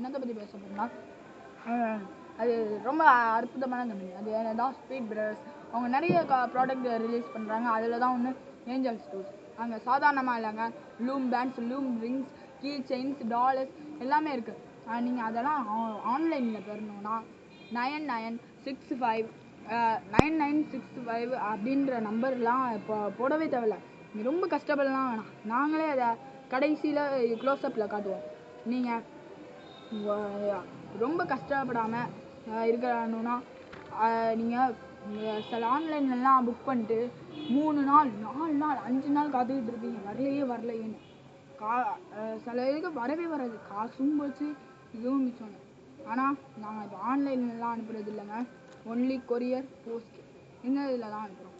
என்னத்தை பற்றி பேச போகிறோம்னா அது ரொம்ப அற்புதமான கம்பெனி. அது என்னதான் ஸ்பீட் பிரதர்ஸ். அவங்க நிறைய ப்ராடக்ட் ரிலீஸ் பண்ணுறாங்க. அதில் தான் ஒன்று ஏஞ்சல் ஸ்டோர்ஸ். அங்கே சாதாரணமாக இல்லைங்க, loom bands, loom rings, key chains, dollars எல்லாமே இருக்குது. நீங்கள் அதெல்லாம் ஆன்லைனில் பெறணுன்னா 9965 அப்படின்ற நம்பர்லாம் இப்போ போடவே தேவையில்ல. நீங்கள் ரொம்ப கஷ்டப்படலாம் வேணாம். நாங்களே அதை கடைசியில் க்ளோஸ்அப்பில் காட்டுவோம். நீங்கள் ரொம்ப கஷ்டப்படாமல் இருக்கணும்னா நீங்கள் சில ஆன்லைன்லாம் புக் பண்ணிட்டு 3 நாள் 4 நாள் 5 நாள் காத்துக்கிட்டு இருப்பீங்க, வரலையேன்னு. சில இதுக்கு வரவே வராது, காசும் போச்சு, இதுவும் மிச்சம். ஆனால் நாங்கள் இப்போ ஆன்லைன்லாம் அனுப்புறது இல்லைங்க, ஒன்லி கொரியர் போஸ்ட் எங்கள் இதில் தான் அனுப்புகிறோம்.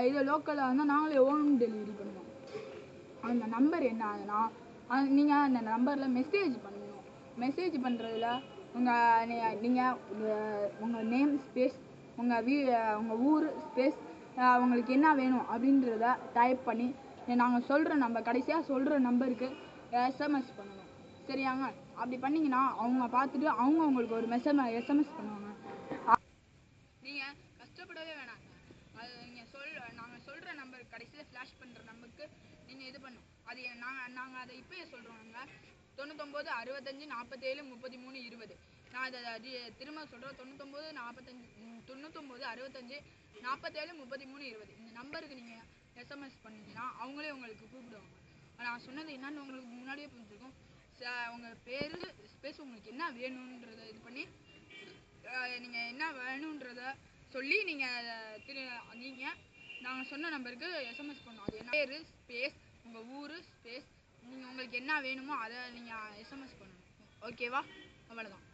இது லோக்கலில் வந்து நாங்களே ஹோம் டெலிவரி பண்ணுவோம். அந்த நம்பர் என்ன ஆகுதுன்னா, நீங்கள் அந்த நம்பரில் மெசேஜ் பண்ணணும். மெசேஜ் பண்ணுறதுல நீங்கள் உங்கள் நேம் ஸ்பேஸ், உங்கள் ஊர் ஸ்பேஸ், உங்களுக்கு என்ன வேணும் அப்படின்றத டைப் பண்ணி நாங்கள் சொல்கிற நம்பர், கடைசியாக சொல்கிற நம்பருக்கு எஸ்எம்எஸ் பண்ணணும். சரியாங்க? அப்படி பண்ணிங்கன்னா அவங்க பார்த்துட்டு அவங்க உங்களுக்கு ஒரு எஸ்எம்எஸ் பண்ணுவாங்க. நீங்கள் கஷ்டப்படவே வேணாங்க. அது நாங்கள் சொல்கிற நம்பர், கடைசியில் ஃப்ளாஷ் பண்ணுற நம்பருக்கு நீங்கள் இது பண்ணணும். அது நாங்கள் அதை இப்போயே சொல்கிறோங்க. 99 65 47 33 20. நான் அதை திரும்ப சொல்கிறேன். 99 65 47 33 20. இந்த நம்பருக்கு நீங்கள் எஸ்எம்எஸ் பண்ணிங்கன்னா அவங்களே உங்களுக்கு கூப்பிடுவாங்க. நான் சொன்னது என்னன்னு உங்களுக்கு முன்னாடியே புரிஞ்சுருக்கும். உங்கள் பேர் ஸ்பேஸ் உங்களுக்கு என்ன வேணுன்றதை இது பண்ணி நீங்கள் என்ன வேணுன்றத சொல்லி நீங்கள் நாங்கள் சொன்ன நம்பருக்கு எஸ்எம்எஸ் பண்ணணும். அது என்ன பேர் ஸ்பேஸ், உங்கள் ஊர் ஸ்பேஸ், உங்களுக்கு என்ன வேணுமோ அதை நீங்கள் எஸ்எம்எஸ் பண்ணணும். ஓகேவா? அவ்வளோதான்.